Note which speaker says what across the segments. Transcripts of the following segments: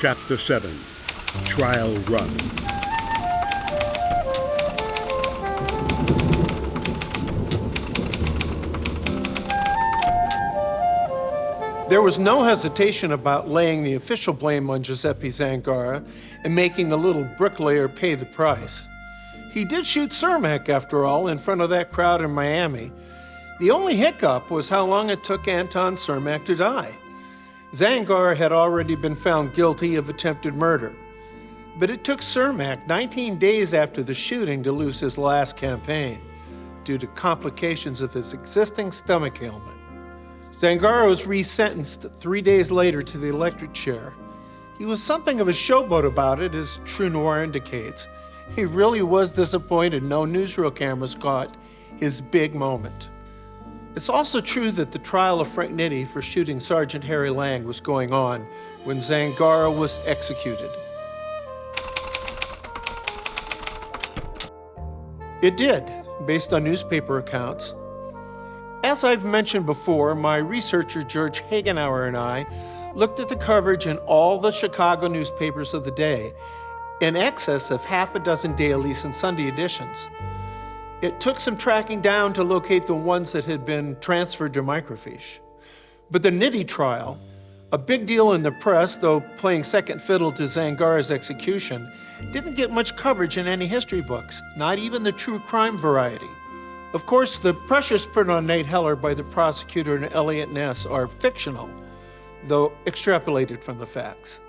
Speaker 1: Chapter 7, Trial Run.
Speaker 2: There was no hesitation about laying the official blame on Giuseppe Zangara and making the little bricklayer pay the price. He did shoot Cermak, after all, in front of that crowd in Miami. The only hiccup was how long it took Anton Cermak to die. Zangara had already been found guilty of attempted murder, but it took Cermak 19 days after the shooting to lose his last campaign due to complications of his existing stomach ailment. Zangara was resentenced 3 days later to the electric chair. He was something of a showboat about it, as True Noir indicates. He really was disappointed no newsreel cameras caught his big moment. It's also true that the trial of Frank Nitti for shooting Sergeant Harry Lang was going on when Zangara was executed. It did, based on newspaper accounts. As I've mentioned before, my researcher George Hagenauer and I looked at the coverage in all the Chicago newspapers of the day, in excess of half a dozen dailies and Sunday editions. It took some tracking down to locate the ones that had been transferred to microfiche. But the Nitti trial, a big deal in the press, though playing second fiddle to Zangara's execution, didn't get much coverage in any history books, not even the true crime variety. Of course, the pressures put on Nate Heller by the prosecutor and Elliot Ness are fictional, though extrapolated from the facts.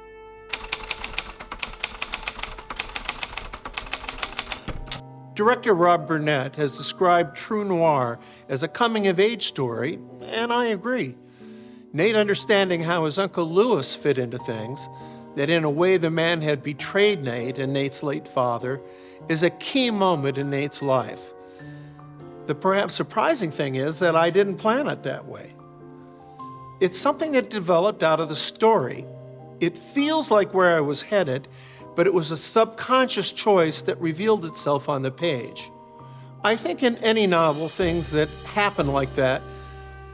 Speaker 2: Director Rob Burnett has described True Noir as a coming-of-age story, and I agree. Nate understanding how his Uncle Lewis fit into things, that in a way the man had betrayed Nate and Nate's late father, is a key moment in Nate's life. The perhaps surprising thing is that I didn't plan it that way. It's something that developed out of the story. It feels like where I was headed, but it was a subconscious choice that revealed itself on the page. I think in any novel, things that happen like that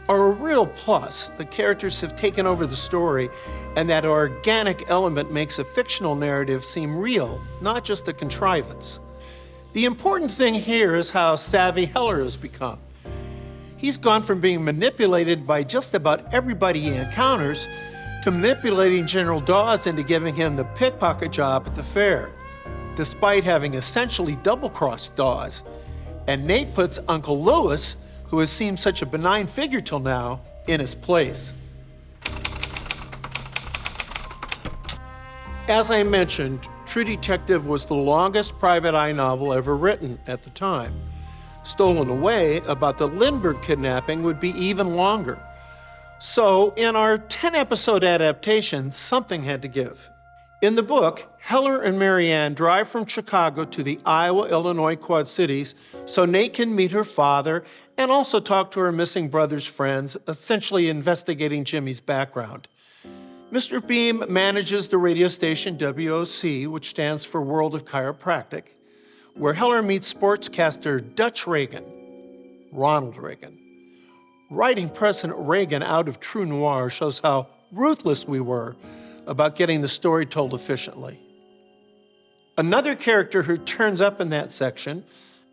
Speaker 2: are a real plus. The characters have taken over the story, and that organic element makes a fictional narrative seem real, not just a contrivance. The important thing here is how savvy Heller has become. He's gone from being manipulated by just about everybody he encounters to manipulating General Dawes into giving him the pickpocket job at the fair, despite having essentially double-crossed Dawes. And Nate puts Uncle Lewis, who has seemed such a benign figure till now, in his place. As I mentioned, True Detective was the longest private eye novel ever written at the time. Stolen Away, about the Lindbergh kidnapping, would be even longer. So, in our 10-episode adaptation, something had to give. In the book, Heller and Marianne drive from Chicago to the Iowa-Illinois Quad Cities so Nate can meet her father and also talk to her missing brother's friends, essentially investigating Jimmy's background. Mr. Beam manages the radio station WOC, which stands for World of Chiropractic, where Heller meets sportscaster Dutch Reagan, Ronald Reagan. Writing President Reagan out of True Noir shows how ruthless we were about getting the story told efficiently. Another character who turns up in that section,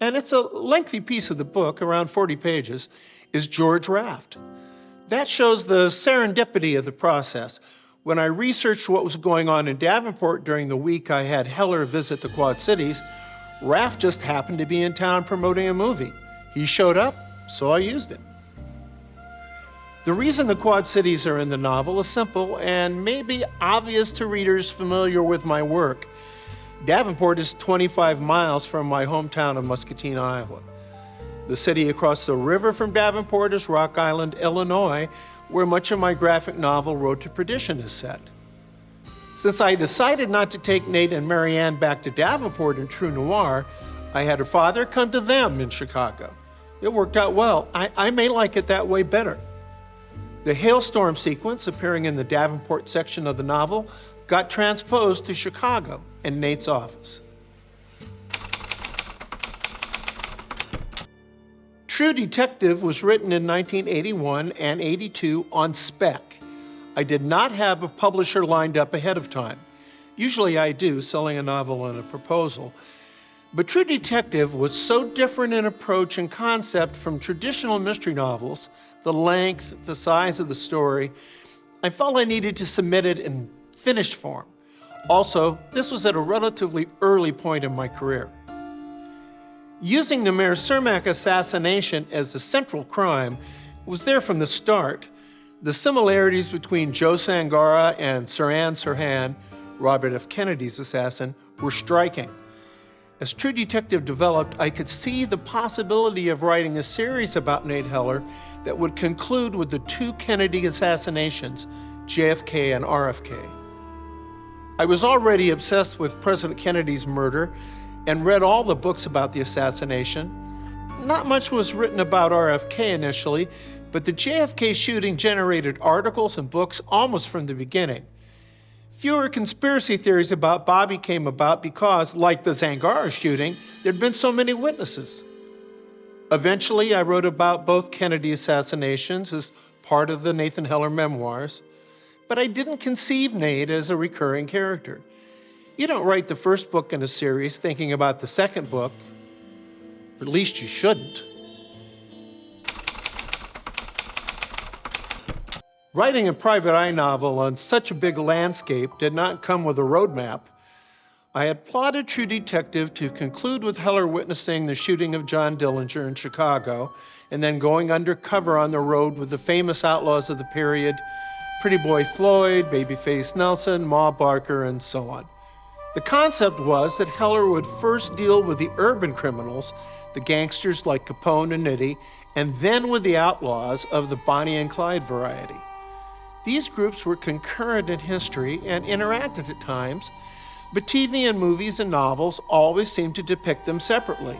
Speaker 2: and it's a lengthy piece of the book, around 40 pages, is George Raft. That shows the serendipity of the process. When I researched what was going on in Davenport during the week I had Heller visit the Quad Cities, Raft just happened to be in town promoting a movie. He showed up, so I used it. The reason the Quad Cities are in the novel is simple and may be obvious to readers familiar with my work. Davenport is 25 miles from my hometown of Muscatine, Iowa. The city across the river from Davenport is Rock Island, Illinois, where much of my graphic novel Road to Perdition is set. Since I decided not to take Nate and Marianne back to Davenport in True Noir, I had her father come to them in Chicago. It worked out well. I may like it that way better. The hailstorm sequence appearing in the Davenport section of the novel got transposed to Chicago and Nate's office. True Detective was written in 1981 and 82 on spec. I did not have a publisher lined up ahead of time. Usually I do, selling a novel and a proposal. But True Detective was so different in approach and concept from traditional mystery novels, the length, the size of the story, I felt I needed to submit it in finished form. Also, this was at a relatively early point in my career. Using the Mayor Cermak assassination as the central crime was there from the start. The similarities between Joe Zangara and Sirhan Sirhan, Robert F. Kennedy's assassin, were striking. As True Detective developed, I could see the possibility of writing a series about Nate Heller that would conclude with the two Kennedy assassinations, JFK and RFK. I was already obsessed with President Kennedy's murder and read all the books about the assassination. Not much was written about RFK initially, but the JFK shooting generated articles and books almost from the beginning. Fewer conspiracy theories about Bobby came about because, like the Zangara shooting, there'd been so many witnesses. Eventually, I wrote about both Kennedy assassinations as part of the Nathan Heller memoirs, but I didn't conceive Nate as a recurring character. You don't write the first book in a series thinking about the second book, or at least you shouldn't. Writing a private eye novel on such a big landscape did not come with a roadmap. I had plotted True Detective to conclude with Heller witnessing the shooting of John Dillinger in Chicago, and then going undercover on the road with the famous outlaws of the period, Pretty Boy Floyd, Babyface Nelson, Ma Barker, and so on. The concept was that Heller would first deal with the urban criminals, the gangsters like Capone and Nitti, and then with the outlaws of the Bonnie and Clyde variety. These groups were concurrent in history and interacted at times, but TV and movies and novels always seemed to depict them separately.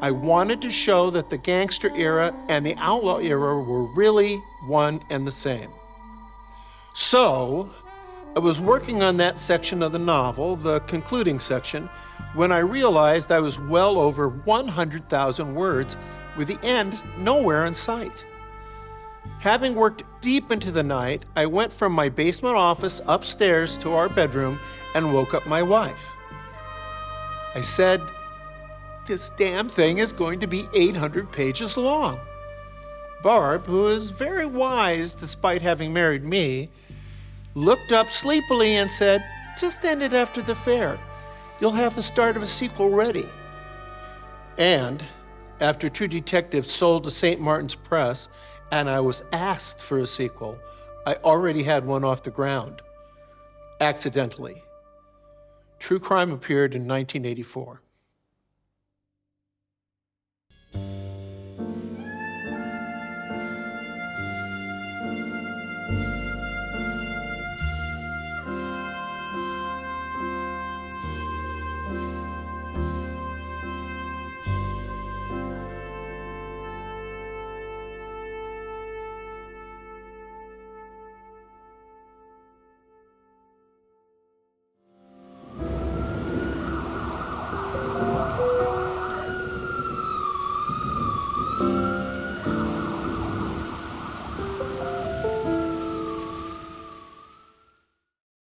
Speaker 2: I wanted to show that the gangster era and the outlaw era were really one and the same. So, I was working on that section of the novel, the concluding section, when I realized I was well over 100,000 words, with the end nowhere in sight. Having worked deep into the night, I went from my basement office upstairs to our bedroom and woke up my wife. I said, "This damn thing is going to be 800 pages long." Barb, who is very wise despite having married me, looked up sleepily and said, "Just end it after the fair. You'll have the start of a sequel ready." And after True Detective sold to St. Martin's Press and I was asked for a sequel, I already had one off the ground. Accidentally. True Crime appeared in 1984.